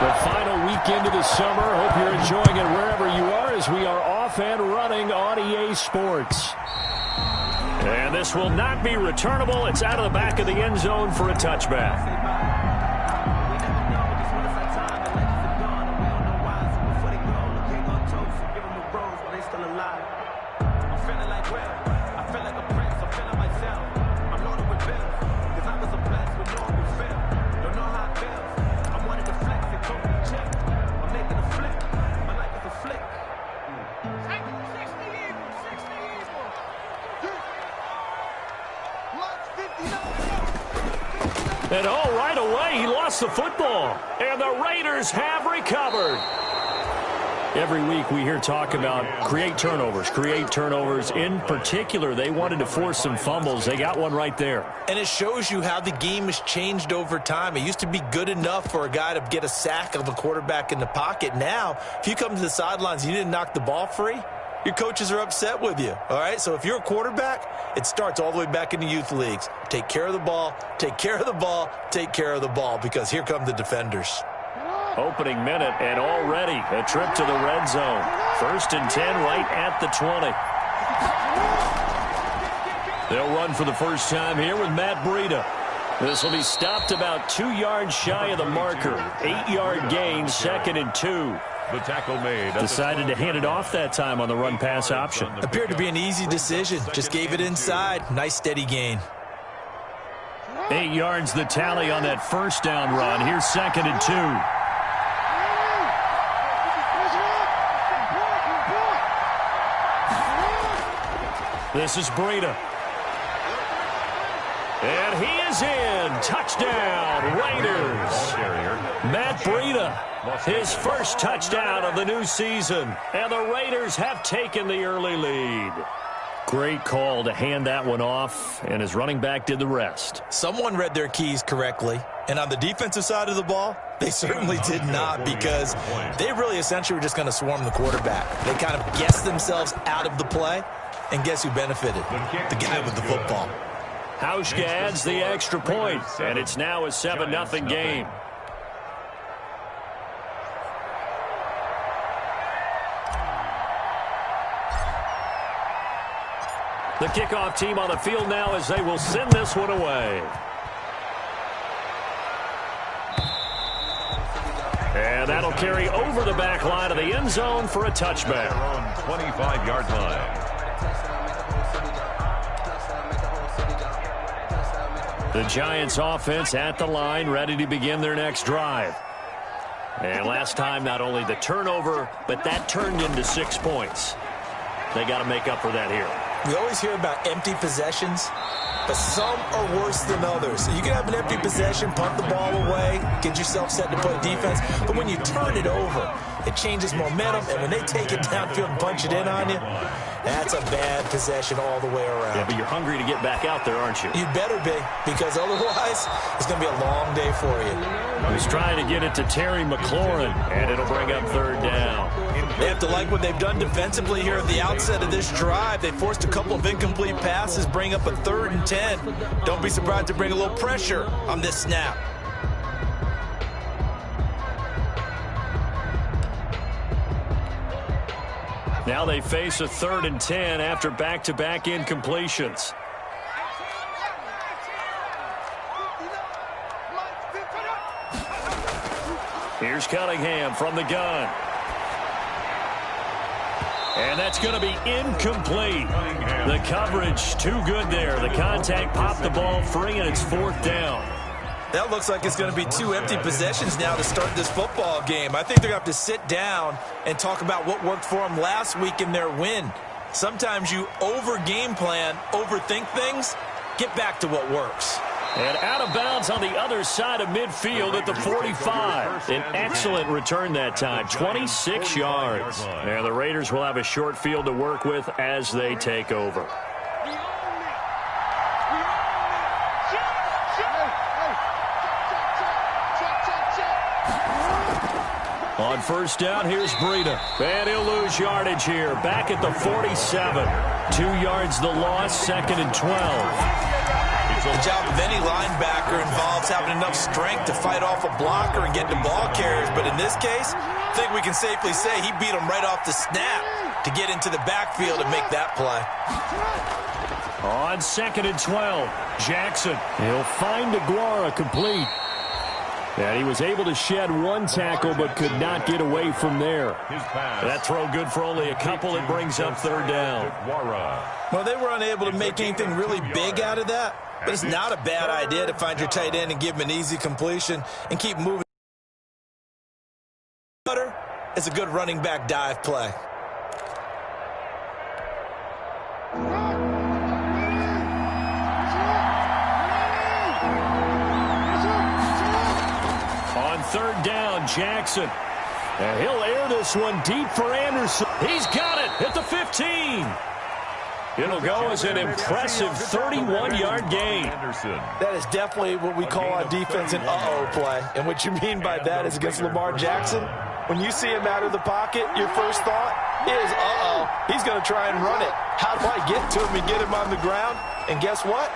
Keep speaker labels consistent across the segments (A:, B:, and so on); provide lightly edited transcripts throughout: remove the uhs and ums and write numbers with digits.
A: The final weekend of the summer. Hope you're enjoying it wherever you are as we are off and running on EA Sports. And this will not be returnable. It's out of the back of the end zone for a touchback. And right away, he lost the football. And the Raiders have recovered. Every week we hear talk about create turnovers. In particular, they wanted to force some fumbles. They got one right there.
B: And it shows you how the game has changed over time. It used to be good enough for a guy to get a sack of a quarterback in the pocket. Now, if you come to the sidelines and you didn't knock the ball free, your coaches are upset with you, all right? So if you're a quarterback, it starts all the way back in the youth leagues. Take care of the ball, take care of the ball, take care of the ball, because here come the defenders.
A: Opening minute, and already a trip to the red zone. 1st and 10 right at the 20. They'll run for the first time here with Matt Breida. This will be stopped about 2 yards shy of the marker. 8-yard gain, 2nd and 2.
C: The tackle made.
A: Decided to hand it off that time on the run-pass option.
B: Appeared to be an easy decision. Just gave it inside. Nice steady gain.
A: 8 yards the tally on that first down run. Here's 2nd and 2. This is Breida. And he is in. Touchdown, Raiders. Matt Breida, his first touchdown of the new season. And the Raiders have taken the early lead. Great call to hand that one off, and his running back did the rest.
B: Someone read their keys correctly. And on the defensive side of the ball, they certainly did not, because they really essentially were just going to swarm the quarterback. They kind of guessed themselves out of the play. And guess who benefited? The guy with the football.
A: Hauschka adds the extra point, and it's now a 7-0 game. The kickoff team on the field now as they will send this one away. And that'll carry over the back line of the end zone for a touchback.
C: On 25-yard line.
A: The Giants offense at the line, ready to begin their next drive. And last time, not only the turnover, but that turned into 6 points. They got to make up for that here.
B: We always hear about empty possessions, but some are worse than others. You can have an empty possession, punt the ball away, get yourself set to play defense, but when you turn it over, it changes momentum, and when they take it downfield and punch it in on you, that's a bad possession all the way around.
A: Yeah, but you're hungry to get back out there, aren't you?
B: You better be, because otherwise it's going to be a long day for you.
A: He's trying to get it to Terry McLaurin, and it'll bring up 3rd down.
B: They have to like what they've done defensively here at the outset of this drive. They forced a couple of incomplete passes, bring up a 3rd and 10. Don't be surprised to bring a little pressure on this snap.
A: Now they face a 3rd and 10 after back-to-back incompletions. Here's Cunningham from the gun. And that's going to be incomplete. The coverage too good there. The contact popped the ball free, and it's 4th down.
B: That looks like it's going to be 2 empty possessions now to start this football game. I think they're going to have to sit down and talk about what worked for them last week in their win. Sometimes you over-game plan, overthink things, get back to what works.
A: And out of bounds on the other side of midfield at the 45. An excellent return that time, 26 yards. And the Raiders will have a short field to work with as they take over. On 1st down, here's Breida. And he'll lose yardage here. Back at the 47. 2 yards the loss, 2nd and 12.
B: The job of any linebacker involves having enough strength to fight off a blocker and get to ball carriers. But in this case, I think we can safely say he beat him right off the snap to get into the backfield and make that play.
A: On 2nd and 12, Jackson. He'll find Aguara complete. And he was able to shed one tackle but could not get away from there. That throw good for only a couple. It brings up 3rd down.
B: Well, they were unable to make anything really big out of that, but it's not a bad idea to find your tight end and give him an easy completion and keep moving. It's a good running back dive play.
A: On 3rd down, Jackson. And he'll air this one deep for Anderson. He's got it at the 15. It'll go as an impressive 31-yard gain.
B: That is definitely what we call on defense an uh-oh play. And what you mean by that is against Lamar Jackson, when you see him out of the pocket, your first thought is, uh-oh, he's going to try and run it. How do I get to him and get him on the ground? And guess what?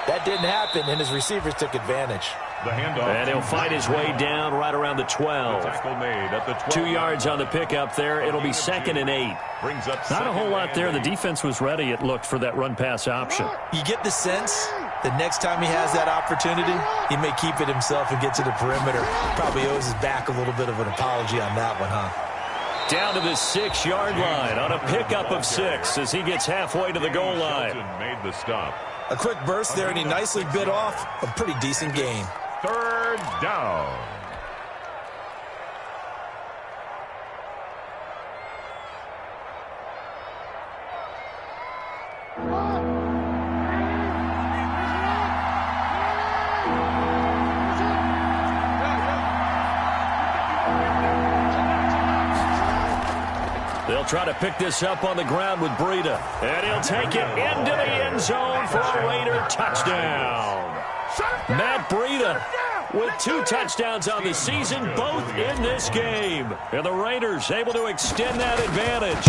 B: That didn't happen, and his receivers took advantage.
A: And he'll fight his way down right around the 12. 2 yards on the pickup there. It'll be 2nd and 8. Not a whole lot there. The defense was ready, it looked, for that run-pass option.
B: You get the sense that next time he has that opportunity, he may keep it himself and get to the perimeter. Probably owes his back a little bit of an apology on that one, huh?
A: Down to the 6-yard line on a pickup of 6 as he gets halfway to the goal line.
C: Made the stop.
B: A quick burst there, and he nicely bit off a pretty decent gain.
C: 3rd down.
A: They'll try to pick this up on the ground with Breida. And he'll take it into the end zone for a Raider touchdown. Matt Breida with 2 touchdowns on the season, both in this game. And the Raiders able to extend that advantage.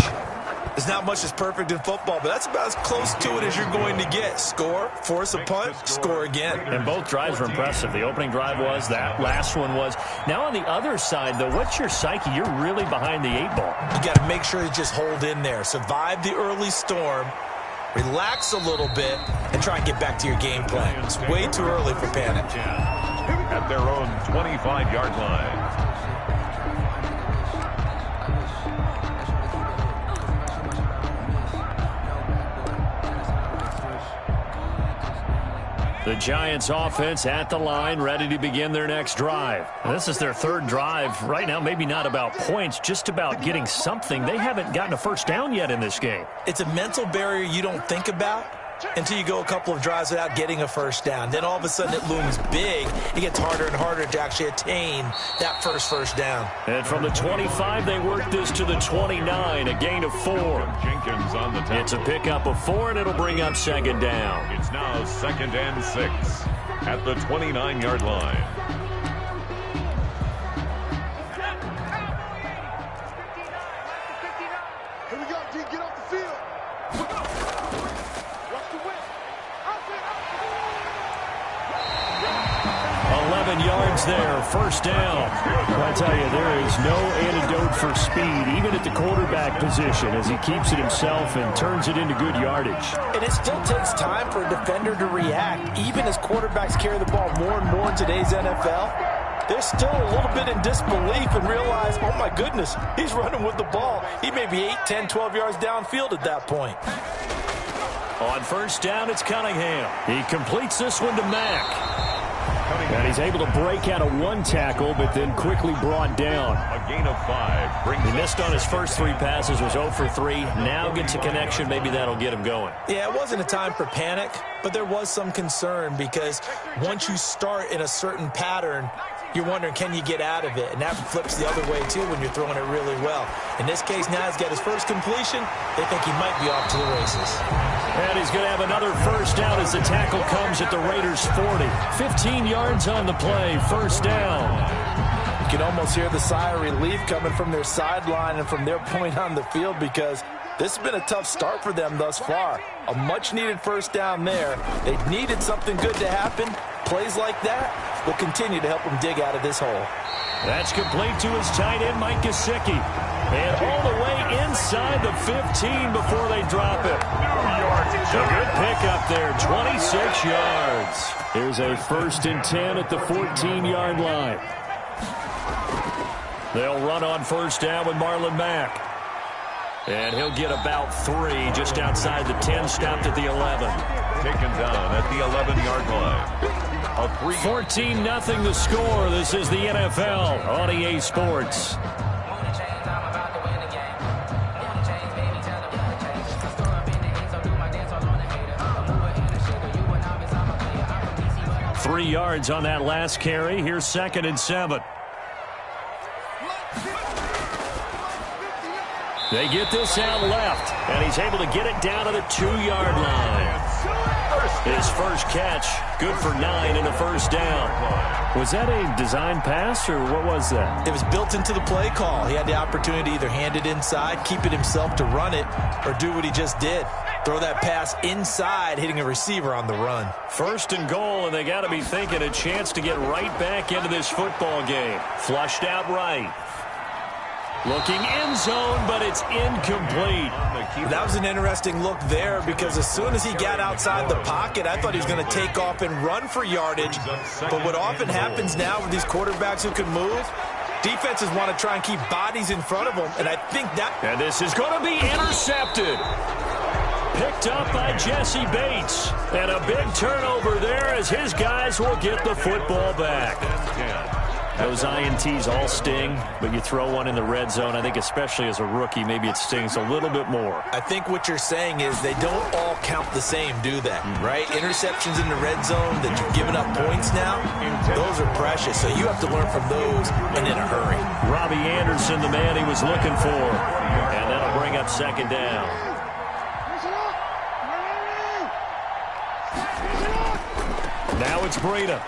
B: There's not much that's perfect in football, but that's about as close to it as you're going to get. Score, force a punt, score again.
A: And both drives were impressive. The opening drive was, that last one was. Now on the other side, though, what's your psyche? You're really behind the 8 ball.
B: You got to make sure you just hold in there. Survive the early storm, relax a little bit, and try and get back to your game plan. It's way too early for panic.
C: At their own 25-yard line.
A: The Giants offense at the line, ready to begin their next drive. This is their 3rd drive. Right now, maybe not about points, just about getting something. They haven't gotten a first down yet in this game.
B: It's a mental barrier you don't think about until you go a couple of drives without getting a first down. Then all of a sudden it looms big. It gets harder and harder to actually attain that first down.
A: And from the 25, they work this to the 29, a gain of 4.
C: Jenkins on the tackle.
A: It's a pickup of 4, and it'll bring up 2nd down.
C: It's now 2nd and 6 at the 29-yard line.
D: Here we go, D. Get off the field.
A: 11 yards there, first down. I tell you, there is no antidote for speed, even at the quarterback position, as he keeps it himself and turns it into good yardage.
B: And it still takes time for a defender to react, even as quarterbacks carry the ball more and more in today's NFL. They're still a little bit in disbelief and realize, oh my goodness, he's running with the ball. He may be 8, 10, 12 yards downfield at that point.
A: On first down, it's Cunningham. He completes this one to Mack. And he's able to break out of 1 tackle, but then quickly brought down.
C: A gain of 5.
A: He missed on his first 3 passes, was 0 for 3. Now gets a connection. Maybe that'll get him going.
B: Yeah, it wasn't a time for panic, but there was some concern because once you start in a certain pattern, you're wondering, can you get out of it? And that flips the other way, too, when you're throwing it really well. In this case, now he's got his first completion. They think he might be off to the races.
A: And he's going to have another first down as the tackle comes at the Raiders' 40. 15 yards on the play, first down.
B: You can almost hear the sigh of relief coming from their sideline and from their point on the field because This has been a tough start for them thus far. A much-needed first down there. They needed something good to happen. Plays like that will continue to help them dig out of this hole.
A: That's complete to his tight end, Mike Gesicki. And all the way inside the 15 before they drop it. A good pickup there, 26 yards. Here's a 1st and 10 at the 14-yard line. They'll run on first down with Marlon Mack. And he'll get about 3 just outside the 10, stopped at the 11.
C: Taken down at the 11-yard line.
A: 14-0 the score. This is the NFL on EA Sports. Three yards on that last carry. Here's 2nd and 7. They get this out left, and he's able to get it down to the 2-yard line. His first catch, good for 9 and a first down. Was that a design pass, or what was that?
B: It was built into the play call. He had the opportunity to either hand it inside, keep it himself to run it, or do what he just did. Throw that pass inside, hitting a receiver on the run.
A: 1st and goal, and they got to be thinking a chance to get right back into this football game. Flushed out right. Looking end zone, but it's incomplete.
B: That was an interesting look there because as soon as he got outside the pocket, I thought he was going to take off and run for yardage. But what often happens now with these quarterbacks who can move, defenses want to try and keep bodies in front of them, and I think that...
A: And this is going to be intercepted. Picked up by Jesse Bates. And a big turnover there as his guys will get the football back. Those INTs all sting, but you throw one in the red zone, I think especially as a rookie, maybe it stings a little bit more.
B: I think what you're saying is they don't all count the same, do they? Right? Interceptions in the red zone that you've given up points now, those are precious. So you have to learn from those and in a hurry.
A: Robbie Anderson, the man he was looking for. And that'll bring up 2nd down. Now it's Breida.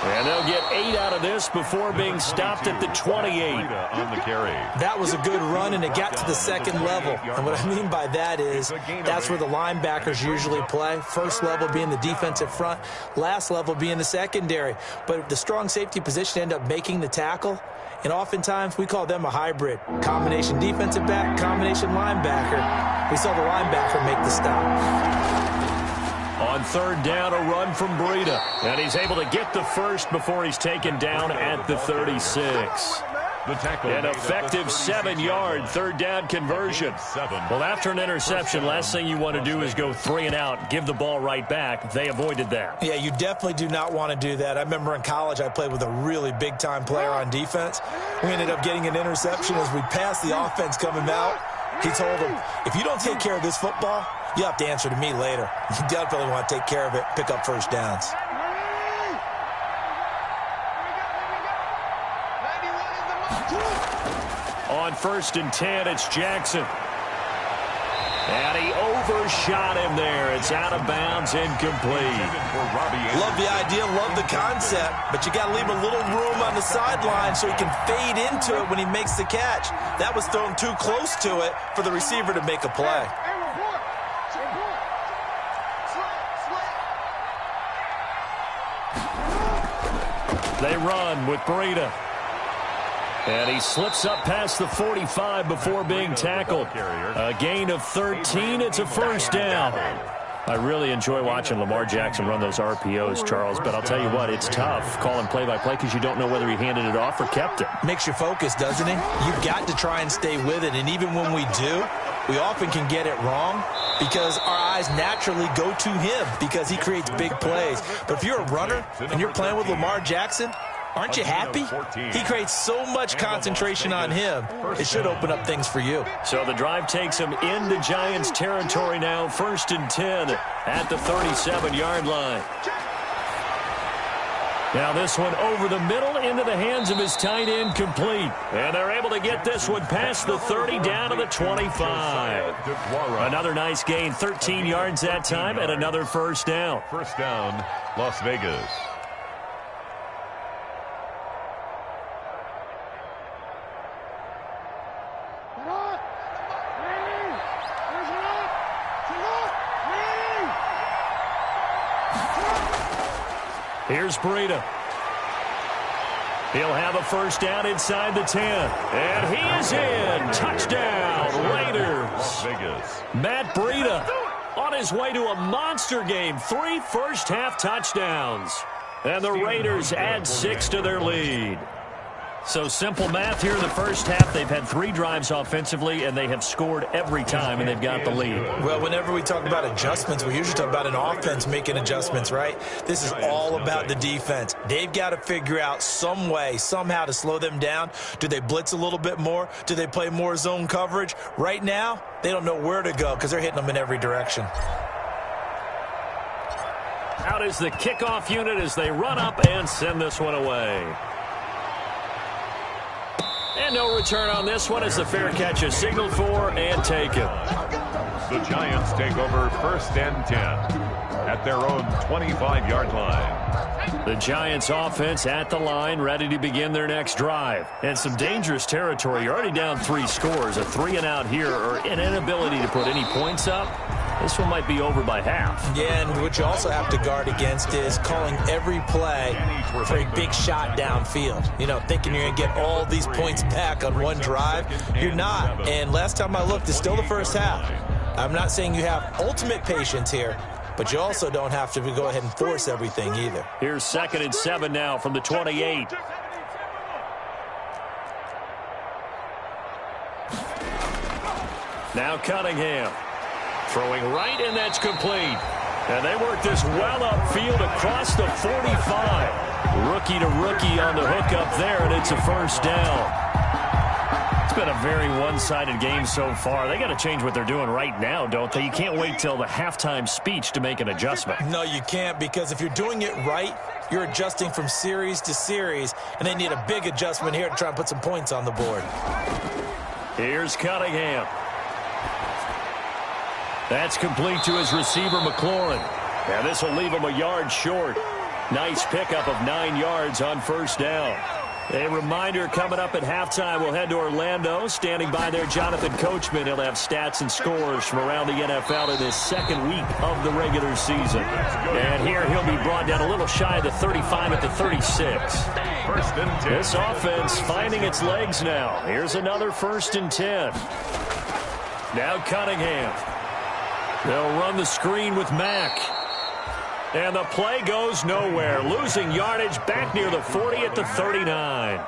A: And they'll get 8 out of this before being stopped at the 28.
C: On the carry.
B: That was a good run, and it got to the 2nd level. And what I mean by that is that's where the linebackers usually play. First level being the defensive front, last level being the secondary. But the strong safety position end up making the tackle. And oftentimes we call them a hybrid. Combination defensive back, combination linebacker. We saw the linebacker make the stop.
A: On 3rd down, a run from Breida. And he's able to get the first before he's taken down at the 36. An effective 7-yard 3rd down conversion. Well, after an interception, last thing you want to do is go 3 and out, give the ball right back. They avoided that.
B: Yeah, you definitely do not want to do that. I remember in college I played with a really big-time player on defense. We ended up getting an interception as we passed the offense coming out. He told him, if you don't take care of this football, you have to answer to me later. You definitely want to take care of it, pick up first downs.
A: On 1st and 10, it's Jackson. And he overshot him there. It's out of bounds, incomplete.
B: Love the idea, love the concept, but you got to leave a little room on the sideline so he can fade into it when he makes the catch. That was thrown too close to it for the receiver to make a play.
A: They run with Breida. And he slips up past the 45 before being tackled. A gain of 13. It's a first down. I really enjoy watching Lamar Jackson run those RPOs, Charles, but I'll tell you what, it's tough calling play-by-play because you don't know whether he handed it off or kept it.
B: Makes you focus, doesn't it? You've got to try and stay with it, and even when we do, we often can get it wrong because our eyes naturally go to him because he creates big plays. But if you're a runner and you're playing with Lamar Jackson, aren't you happy? He creates so much concentration on him. It should open up things for you.
A: So the drive takes him into Giants territory now. 1st and 10 at the 37-yard line. Now this one over the middle into the hands of his tight end, complete. And they're able to get this one past the 30 down to the 25. Another nice gain, 13 yards that time, and another first down.
C: First down, Las Vegas.
A: Here's Breida. He'll have a first down inside the 10. And he is in. Touchdown, Raiders.
C: Las Vegas.
A: Matt Breida on his way to a monster game. 3 first-half touchdowns. And the Raiders add 6 to their lead. So simple math here in the first half. They've had 3 drives offensively, and they have scored every time, and they've got the lead.
B: Well, whenever we talk about adjustments, we usually talk about an offense making adjustments, right? This is all about the defense. They've got to figure out some way, somehow to slow them down. Do they blitz a little bit more? Do they play more zone coverage? Right now, they don't know where to go because they're hitting them in every direction.
A: Out is the kickoff unit as they run up and send this one away. And no return on this one as the fair catch is signaled for and taken.
C: The Giants take over 1st and 10 at their own 25-yard line.
A: The Giants offense at the line, ready to begin their next drive. And some dangerous territory. You're already down 3 scores. A 3-and-out here or an inability to put any points up. This one might be over by half.
B: Yeah, and what you also have to guard against is calling every play for a big shot downfield. You know, thinking you're going to get all these points back on one drive. You're not. And last time I looked, it's still the first half. I'm not saying you have ultimate patience here, but you also don't have to go ahead and force everything either.
A: Here's 2nd and 7 now from the 28. Now Cunningham. Throwing right, and that's complete. And they work this well upfield across the 45. Rookie to rookie on the hook up there, and it's a first down. It's been a very one-sided game so far. They got to change what they're doing right now, don't they? You can't wait till the halftime speech to make an adjustment.
B: No, you can't, because if you're doing it right, you're adjusting from series to series, and they need a big adjustment here to try and put some points on the board.
A: Here's Cunningham. That's complete to his receiver, McLaurin. And this will leave him a yard short. Nice pickup of 9 yards on first down. A reminder, coming up at halftime, we'll head to Orlando. Standing by there, Jonathan Coachman. He'll have stats and scores from around the NFL in this 2nd week of the regular season. And here he'll be brought down a little shy of the 35 at the 36.
C: 1st and 10.
A: This offense finding its legs now. Here's another 1st and 10. Now Cunningham. They'll run the screen with Mack. And the play goes nowhere. Losing yardage back near the 40 at the 39.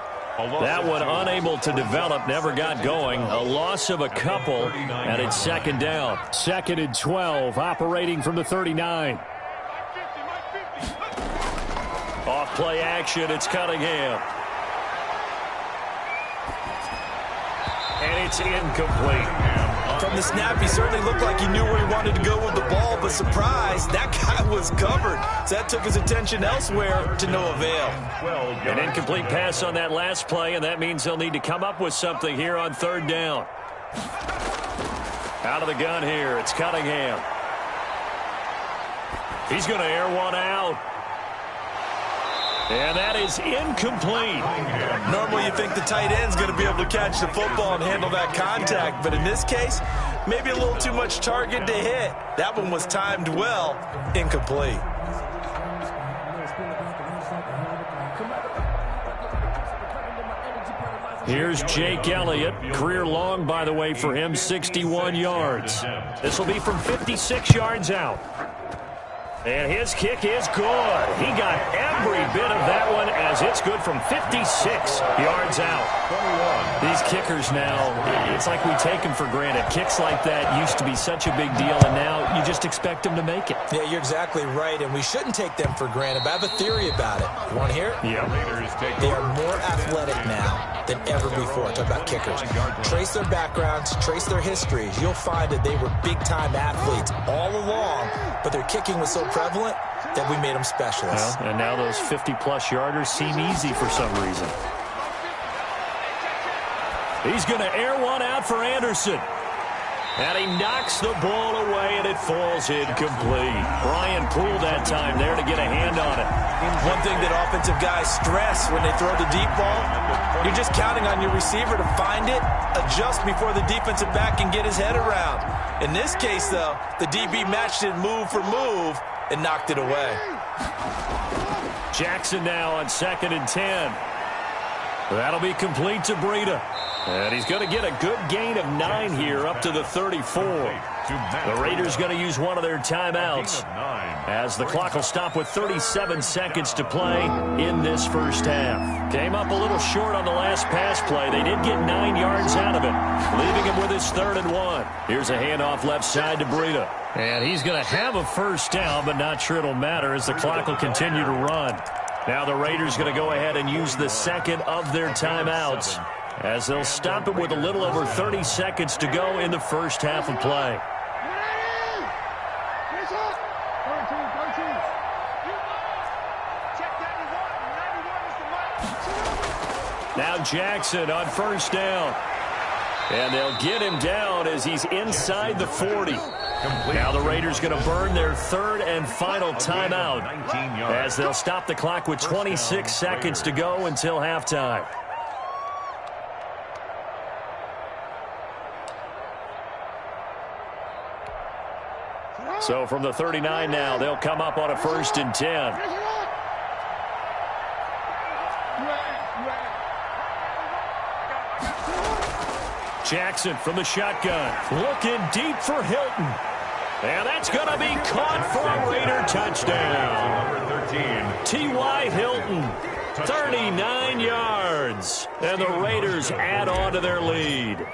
A: That one unable to develop, never got going. A loss of a couple, and it's 2nd down. 2nd and 12, operating from the 39. Off play action, it's Cunningham. And it's incomplete.
B: From the snap, he certainly looked like he knew where he wanted to go with the ball, but surprise, that guy was covered. So that took his attention elsewhere to no avail.
A: An incomplete pass on that last play, and that means they'll need to come up with something here on 3rd down. Out of the gun here, it's Cunningham. He's going to air one out. And that is incomplete.
B: Normally you think the tight end's going to be able to catch the football and handle that contact, but in this case, maybe a little too much target to hit. That one was timed well, incomplete.
A: Here's Jake Elliott. Career long, by the way, for him, 61 yards. This will be from 56 yards out. And his kick is good. He got every bit of that one as it's good from 56 yards out. These kickers now, it's like we take them for granted. Kicks like that used to be such a big deal, and now you just expect them to make it.
B: Yeah, you're exactly right, and we shouldn't take them for granted, but I have a theory about it. You want to hear it?
A: Yeah.
B: They are more athletic now than ever before. Talk about kickers. Trace their backgrounds, trace their histories. You'll find that they were big-time athletes all along, but their kicking was so prevalent that we made them specialists.
A: Well, and now those 50-plus yarders seem easy for some reason. He's going to air one out for Anderson. And he knocks the ball away, and it falls incomplete. Brian Poole that time there to get a hand on it.
B: One thing that offensive guys stress when they throw the deep ball, you're just counting on your receiver to find it, adjust before the defensive back can get his head around. In this case, though, the DB matched it move for move, and knocked it away.
A: Jackson now on 2nd and 10. That'll be complete to Breida. And he's going to get a good gain of 9 here up to the 34. The Raiders going to use one of their timeouts as the clock will stop with 37 seconds to play in this first half. Came up a little short on the last pass play. They did get 9 yards out of it, leaving him with his 3rd and 1. Here's a handoff left side to Breida. And he's going to have a first down, but not sure it'll matter as the clock will continue to run. Now the Raiders going to go ahead and use the second of their timeouts as they'll stop it with a little over 30 seconds to go in the first half of play. Now Jackson on first down. And they'll get him down as he's inside the 40. Now the Raiders going to burn their 3rd and final timeout as they'll stop the clock with 26 seconds to go until halftime. So from the 39 now, they'll come up on a 1st and 10. Jackson from the shotgun, looking deep for Hilton. And that's going to be caught for a Raider touchdown.
C: Number 13.
A: T.Y. Hilton, 39 yards. And the Raiders add on to their lead.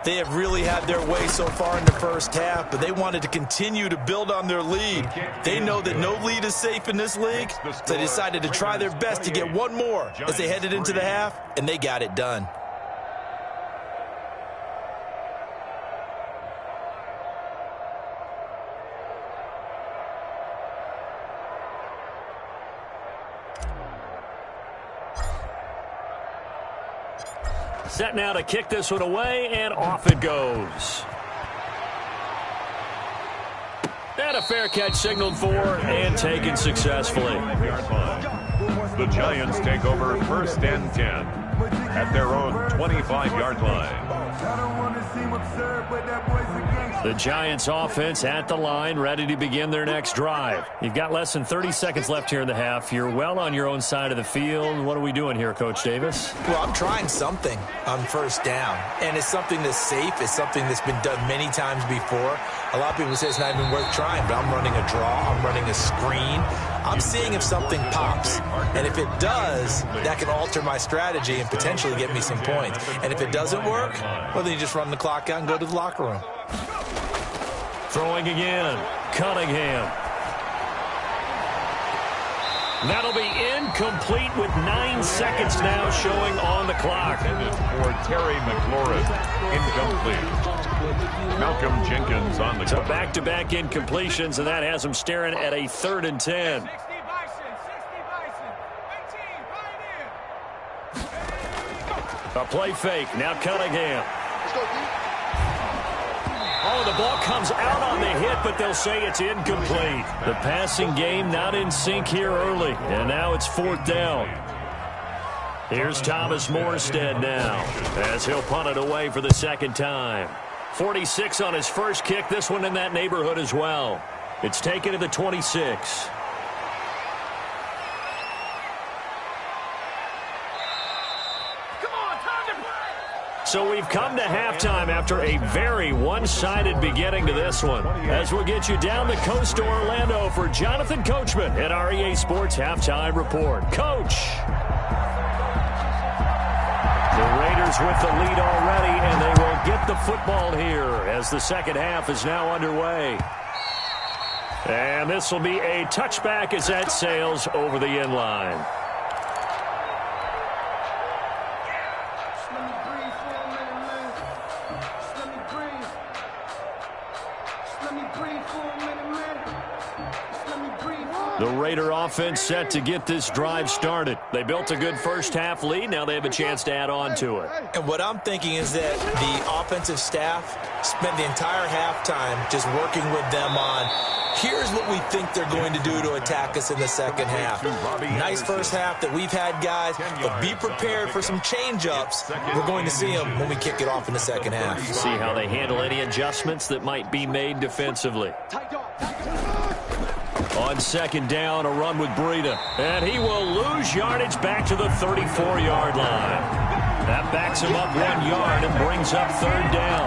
B: They have really had their way so far in the first half, but they wanted to continue to build on their lead. They know that no lead is safe in this league, so they decided to try their best to get one more as they headed into the half, and they got it done.
A: Set now to kick this one away, and off it goes. And a fair catch signaled for and taken successfully.
C: The Giants take over 1st and 10 at their own 25-yard line.
A: The Giants offense at the line, ready to begin their next drive. You've got less than 30 seconds left here in the half. You're well on your own side of the field. What are we doing here, Coach Davis?
B: Well, I'm trying something on 1st down, and it's something that's safe. It's something that's been done many times before. A lot of people say it's not even worth trying, but I'm running a draw. I'm running a screen. I'm seeing if something pops, and if it does, that can alter my strategy and potentially get me some points. And if it doesn't work, well, then you just run the clock out and go to the locker room.
A: Throwing again, Cunningham. That'll be incomplete with 9 seconds now showing on the clock.
C: For Terry McLaurin, incomplete. Malcolm Jenkins on the cover.
A: So back-to-back incompletions, and that has him staring at a 3rd and 10. A play fake, now Cunningham. Oh, the ball comes out on the hit, but they'll say it's incomplete. The passing game not in sync here early, and now it's 4th down. Here's Thomas Morstead now, as he'll punt it away for the 2nd time. 46 on his first kick, this one in that neighborhood as well. It's taken to the 26. So we've come to halftime after a very one-sided beginning to this one. As we'll get you down the coast to Orlando for Jonathan Coachman at our EA Sports Halftime Report. Coach! The Raiders with the lead already, and they will get the football here as the second half is now underway. And this will be a touchback as that sails over the end line. The Raider offense set to get this drive started. They built a good first half lead. Now they have a chance to add on to it.
B: And what I'm thinking is that the offensive staff spent the entire halftime just working with them on, here's what we think they're going to do to attack us in the second half. Nice first half that we've had, guys, but be prepared for some change-ups. We're going to see them when we kick it off in the second half.
A: See how they handle any adjustments that might be made defensively. On second down, a run with Breida. And he will lose yardage back to the 34-yard line. That backs him up 1 yard and brings up third down.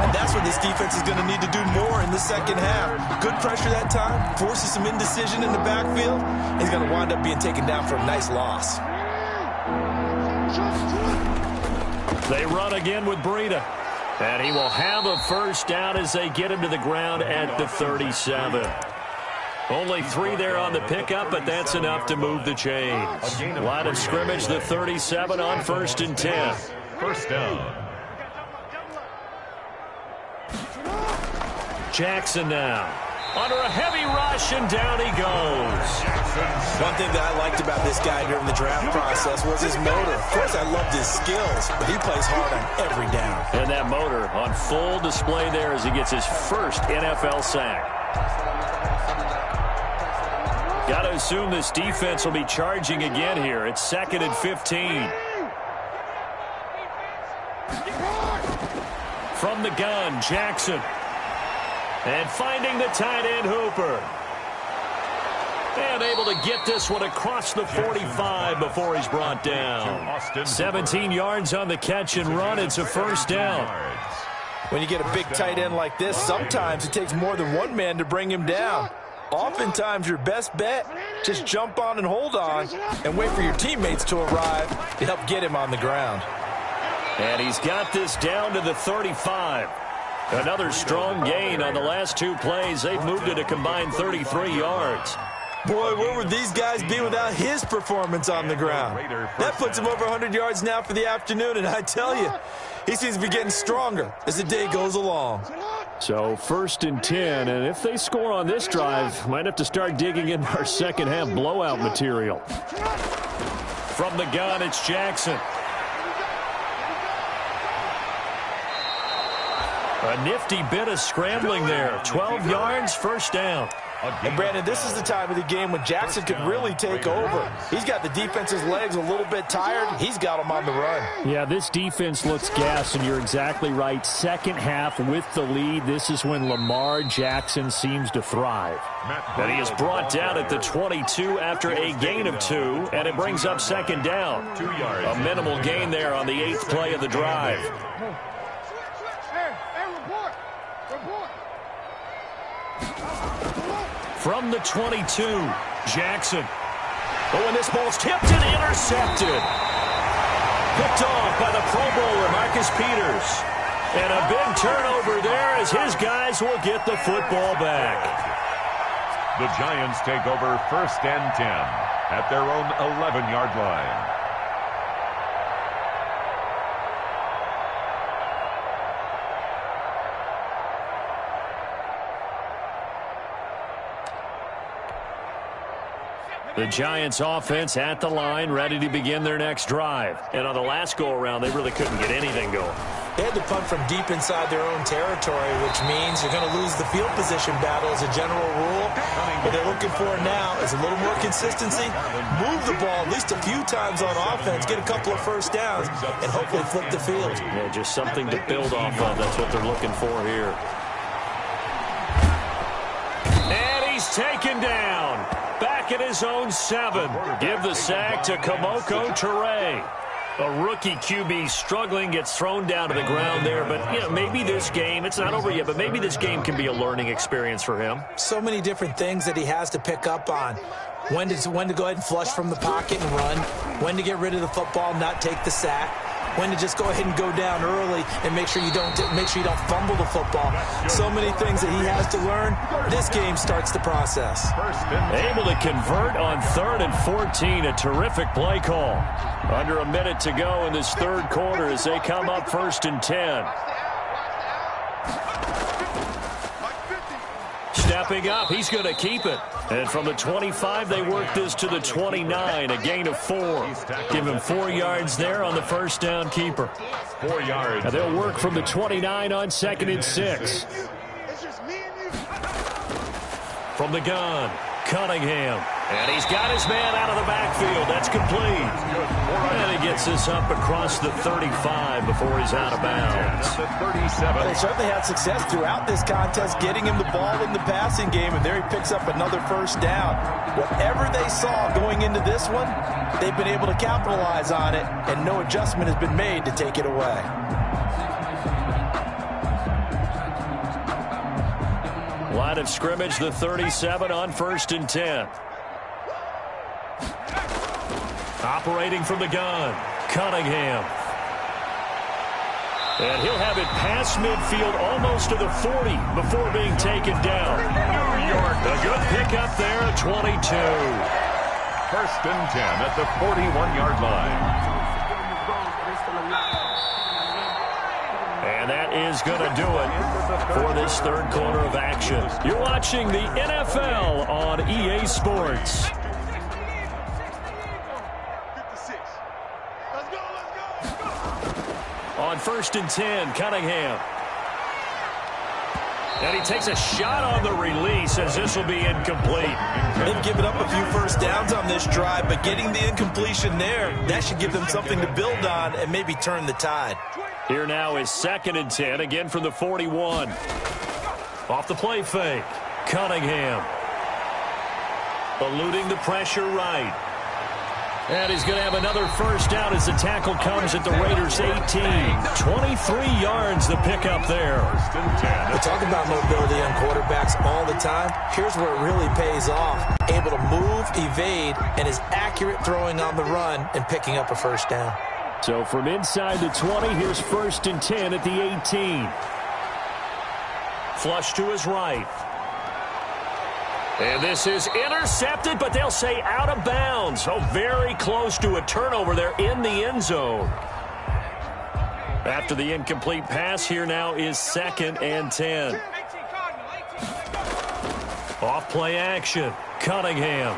B: And that's what this defense is going to need to do more in the second half. Good pressure that time, forces some indecision in the backfield. He's going to wind up being taken down for a nice loss.
A: They run again with Breida. And he will have a first down as they get him to the ground at the 37. Only 3 there on the pickup, but that's enough to move the chains. Line of scrimmage, the 37 on 1st and 10.
C: First down.
A: Jackson now. Under a heavy rush, and down he goes.
B: One thing that I liked about this guy during the draft process was his motor. Of course, I loved his skills, but he plays hard on every down.
A: And that motor on full display there as he gets his first NFL sack. Got to assume this defense will be charging again here. It's 2nd and 15. From the gun, Jackson. And finding the tight end, Hooper. And able to get this one across the 45 before he's brought down. 17 yards on the catch and run. It's a first down.
B: When you get a big tight end like this, sometimes it takes more than one man to bring him down. Oftentimes, your best bet, just jump on and hold on and wait for your teammates to arrive to help get him on the ground.
A: And he's got this down to the 35. Another strong gain on the last 2 plays. They've moved it a combined 33 yards.
B: Boy, where would these guys be without his performance on the ground? That puts him over 100 yards now for the afternoon, and I tell you, he seems to be getting stronger as the day goes along.
A: So 1st and 10, and if they score on this drive, might have to start digging in our second half blowout material. From the gun, it's Jackson. A nifty bit of scrambling there. 12 yards, first down.
B: And, Brandon, this is the time of the game when Jackson could really take over. He's got the defense's legs a little bit tired. He's got them on the run.
A: Yeah, this defense looks gassed, and you're exactly right. Second half with the lead, this is when Lamar Jackson seems to thrive. And he is brought down at the 22 after a gain of 2, and it brings up second down.
C: 2 yards.
A: A minimal gain there on the 8th play of the drive. From the 22, Jackson. Oh, and this ball's tipped and intercepted. Picked off by the Pro Bowler, Marcus Peters. And a big turnover there as his guys will get the football back.
C: The Giants take over 1st and 10 at their own 11-yard line.
A: The Giants offense at the line, ready to begin their next drive. And on the last go-around, they really couldn't get anything going.
B: They had to punt from deep inside their own territory, which means you're going to lose the field position battle as a general rule. What they're looking for now is a little more consistency, move the ball at least a few times on offense, get a couple of first downs, and hopefully flip the field.
A: Yeah, just something to build off of. That's what they're looking for here. And he's taken down. Back at his own 7. Give the sack to Kamoko Toure. A rookie QB struggling, gets thrown down to the ground there. But, you know, maybe this game, it's not over yet, but maybe this game can be a learning experience for him.
B: So many different things that he has to pick up on. When to go ahead and flush from the pocket and run. When to get rid of the football, not take the sack. When to just go ahead and go down early and make sure you don't fumble the football. So many things that he has to learn. This game starts the process.
A: Able to convert on 3rd and 14. A terrific play call. Under a minute to go in this third quarter as they come up 1st and 10. Stepping up, he's going to keep it. And from the 25, they work this to the 29, a gain of 4. Give him 4 yards there on the first down keeper.
C: 4 yards.
A: And they'll work from the 29 on 2nd and 6. From the gun, Cunningham. And he's got his man out of the backfield. That's complete. And he gets picks this up across the 35 before he's out of bounds.
C: At the 37.
B: Well, they certainly had success throughout this contest, getting him the ball in the passing game, and there he picks up another first down. Whatever they saw going into this one, they've been able to capitalize on it, and no adjustment has been made to take it away.
A: Line of scrimmage, the 37 on 1st and 10. Operating from the gun, Cunningham. And he'll have it past midfield almost to the 40 before being taken down.
C: New York.
A: A good pickup there at 22.
C: 1st and 10 at the 41-yard line.
A: And that is going to do it for this third quarter of action. You're watching the NFL on EA Sports.
D: 56. Let's go.
A: On 1st and 10, Cunningham. And he takes a shot on the release as this will be incomplete.
B: They've given up a few first downs on this drive, but getting the incompletion there, that should give them something to build on and maybe turn the tide.
A: Here now is 2nd and 10, again from the 41. Off the play fake, Cunningham. Eluding the pressure right. And he's going to have another first down as the tackle comes at the Raiders' 18. 23 yards the pickup there.
C: 1st and 10.
B: We talk about mobility on quarterbacks all the time. Here's where it really pays off. Able to move, evade, and is accurate throwing on the run and picking up a first down.
A: So from inside the 20, here's 1st and 10 at the 18. Flush to his right. And this is intercepted, but they'll say out of bounds. So very close to a turnover there in the end zone. After the incomplete pass, here now is 2nd and 10. Off play action, Cunningham.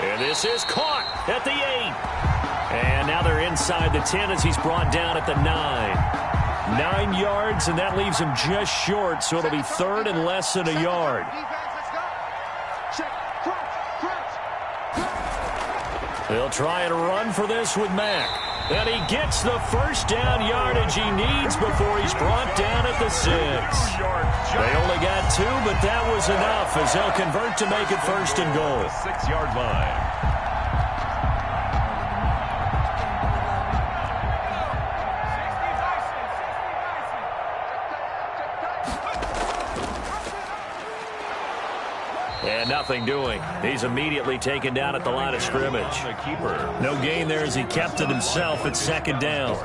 A: And this is caught at the 8. And now they're inside the 10 as he's brought down at the 9. 9 yards, and that leaves him just short, so it'll be 3rd and less than a yard. They'll try and run for this with Mack. And he gets the first down yardage he needs before he's brought down at the 6. They only got 2, but that was enough as they'll convert to make it 1st and goal.
C: The 6-yard line.
A: And nothing doing. He's immediately taken down at the line of scrimmage. No gain there as he kept it himself at 2nd down.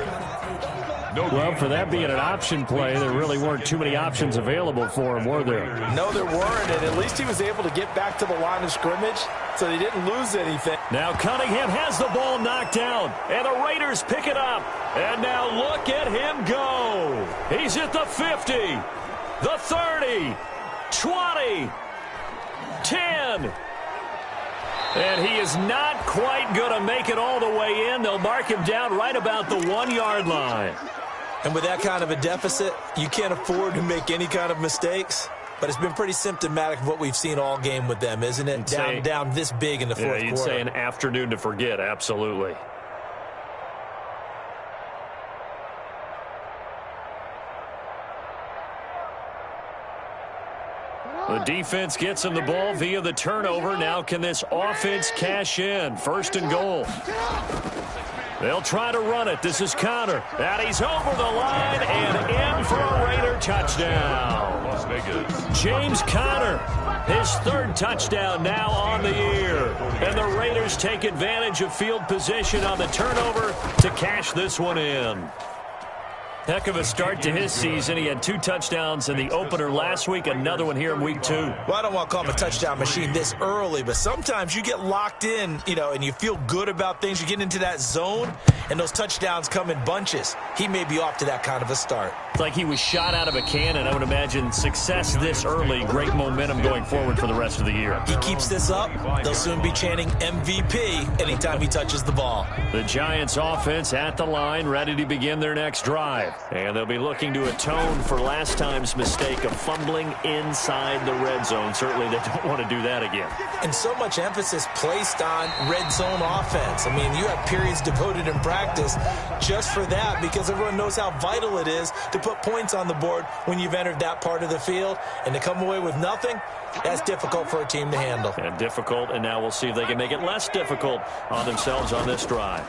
A: Well, for that being an option play, there really weren't too many options available for him, were there?
B: No, there weren't, and at least he was able to get back to the line of scrimmage, so he didn't lose anything.
A: Now Cunningham has the ball knocked down, and the Raiders pick it up. And now look at him go. He's at the 50, the 30, 20, 10. And he is not quite going to make it all the way in. They'll mark him down right about the 1-yard line.
B: And with that kind of a deficit, you can't afford to make any kind of mistakes. But it's been pretty symptomatic of what we've seen all game with them, isn't it? Down this big in the fourth quarter.
A: You'd say an afternoon to forget, absolutely. The defense gets him the ball via the turnover. Now can this offense cash in? 1st and goal. They'll try to run it. This is Conner. And he's over the line and in for a Raider touchdown.
C: Las Vegas.
A: James Conner, his 3rd touchdown now on the year. And the Raiders take advantage of field position on the turnover to cash this one in. Heck of a start to his season. He had 2 touchdowns in the opener last week, another one here in week 2.
B: Well, I don't want to call him a touchdown machine this early, but sometimes you get locked in, and you feel good about things. You get into that zone, and those touchdowns come in bunches. He may be off to that kind of a start.
A: It's like he was shot out of a cannon. I would imagine success this early, great momentum going forward for the rest of the year.
B: He keeps this up, they'll soon be chanting MVP anytime he touches the ball.
A: The Giants offense at the line, ready to begin their next drive. And they'll be looking to atone for last time's mistake of fumbling inside the red zone. Certainly they don't want to do that again.
B: And so much emphasis placed on red zone offense. I mean, you have periods devoted in practice just for that because everyone knows how vital it is to put points on the board when you've entered that part of the field. And to come away with nothing, that's difficult for a team to handle.
A: And difficult, and now we'll see if they can make it less difficult on themselves on this drive.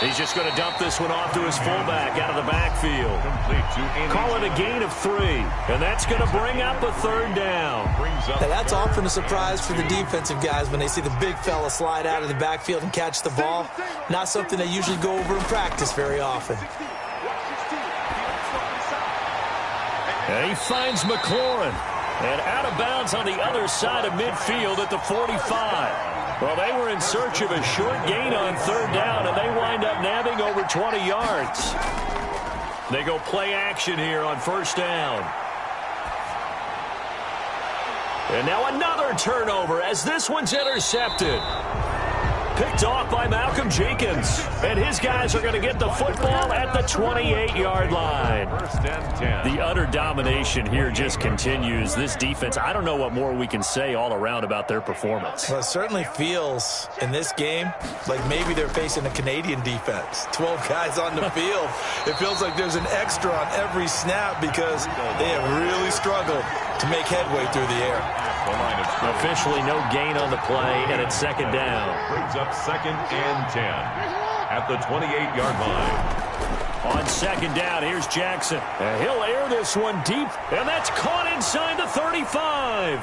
A: He's just going to dump this one off to his fullback out of the backfield. Call it a gain of 3, and that's going to bring up a third down.
B: Now that's often a surprise for the defensive guys when they see the big fella slide out of the backfield and catch the ball. Not something they usually go over in practice very often.
A: And he finds McLaurin. And out of bounds on the other side of midfield at the 45. Well, they were in search of a short gain on third down, and they wind up nabbing over 20 yards. They go play action here on first down. And now another turnover as this one's intercepted. Picked off by Malcolm Jenkins. And his guys are going to get the football at the 28-yard line. The utter domination here just continues. This defense, I don't know what more we can say all around about their performance.
B: Well, it certainly feels in this game like maybe they're facing a Canadian defense. 12 guys on the field. It feels like there's an extra on every snap because they have really struggled to make headway through the air.
A: Officially no gain on the play, and it's second down.
C: Brings up 2nd and 10 at the 28-yard line.
A: On second down, here's Jackson. And he'll air this one deep, and that's caught inside the 35.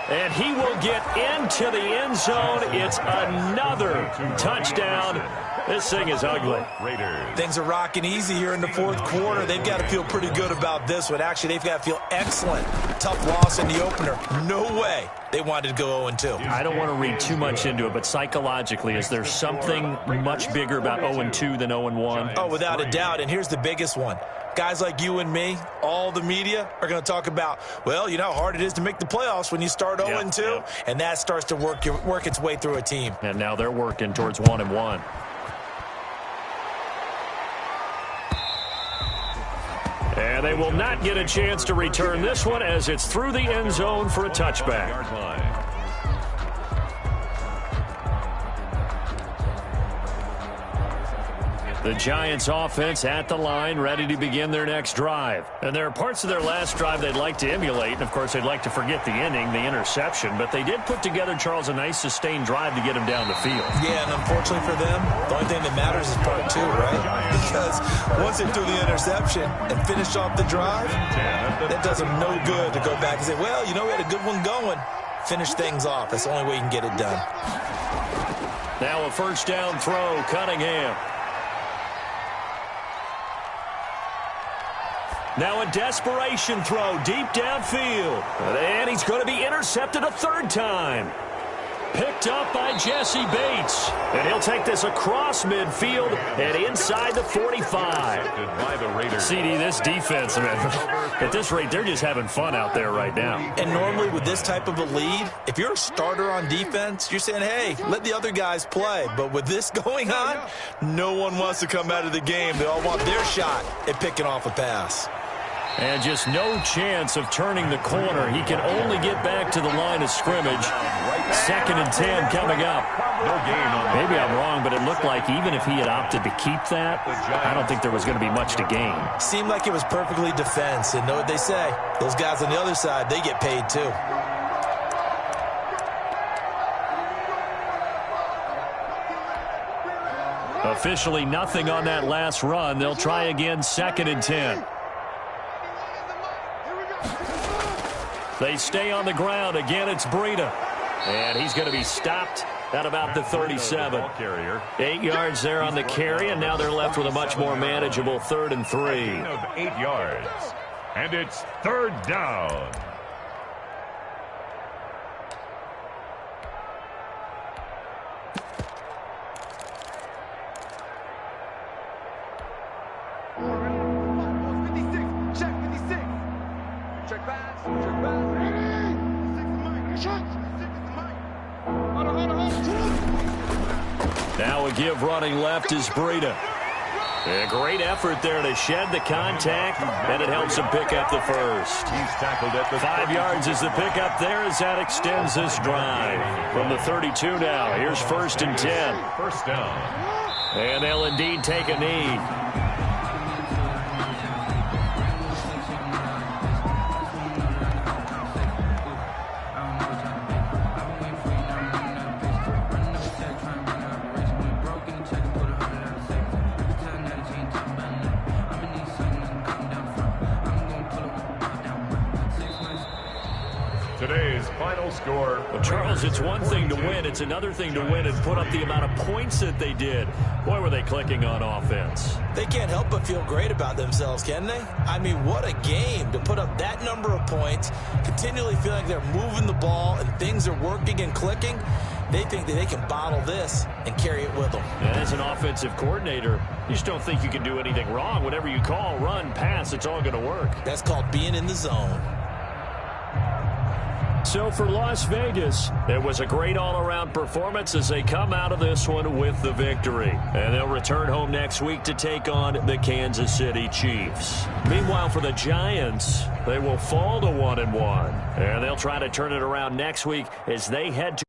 A: And he will get into the end zone. It's another touchdown. This thing is ugly.
B: Things are rocking easy here in the fourth quarter. They've got to feel pretty good about this one. Actually, they've got to feel excellent. Tough loss in the opener. No way they wanted to go 0-2.
A: I don't want to read too much into it, but psychologically, is there something much bigger about 0-2 than 0-1?
B: Oh, without a doubt. And here's the biggest one. Guys like you and me, all the media, are going to talk about, well, you know how hard it is to make the playoffs when you start 0-2, and that starts to work its way through a team.
A: And now they're working towards 1-1. And they will not get a chance to return this one as it's through the end zone for a touchback. The Giants offense at the line, ready to begin their next drive. And there are parts of their last drive they'd like to emulate. And, of course, they'd like to forget the ending, the interception. But they did put together, Charles, a nice sustained drive to get him down the field.
B: Yeah, and unfortunately for them, the only thing that matters is part 2, right? Because once they threw the interception and finished off the drive, that does them no good to go back and say, well, you know, we had a good one going. Finish things off. That's the only way you can get it done.
A: Now a first down throw, Cunningham. Now a desperation throw deep downfield. And he's going to be intercepted a third time. Picked up by Jesse Bates. And he'll take this across midfield and inside the 45. CD, this defense, man, at this rate, they're just having fun out there right now.
B: And normally with this type of a lead, if you're a starter on defense, you're saying, hey, let the other guys play. But with this going on, no one wants to come out of the game. They all want their shot at picking off a pass.
A: And just no chance of turning the corner. He can only get back to the line of scrimmage. 2nd and 10 coming up. Maybe I'm wrong, but it looked like even if he had opted to keep that, I don't think there was going to be much to gain.
B: Seemed like it was perfectly defense. And know what they say? Those guys on the other side, they get paid too.
A: Officially nothing on that last run. They'll try again 2nd and 10. They stay on the ground. Again, it's Breida. And he's going to be stopped at about the 37. 8 yards there on the carry, and now they're left with a much more manageable 3rd and 3.
C: Of 8 yards. And it's 3rd down.
D: Check pass. Check pass.
A: Now a give running left is Breida. A great effort there to shed the contact, and it helps him pick up the first.
C: He's tackled at the
A: 5 yards is the pickup there as that extends this drive. From the 32 now, here's 1st and 10.
C: First down.
A: And they'll indeed take a knee.
C: Today's final score.
A: Well, Charles, it's one thing to win. It's another thing to win and put up the amount of points that they did. Boy, were they clicking on offense.
B: They can't help but feel great about themselves, can they? I mean, what a game to put up that number of points, continually feeling like they're moving the ball and things are working and clicking. They think that they can bottle this and carry it with them.
A: And as an offensive coordinator, you just don't think you can do anything wrong. Whatever you call, run, pass, it's all going to work.
B: That's called being in the zone.
A: So for Las Vegas, it was a great all-around performance as they come out of this one with the victory. And they'll return home next week to take on the Kansas City Chiefs. Meanwhile, for the Giants, they will fall to 1-1. And they'll try to turn it around next week as they head to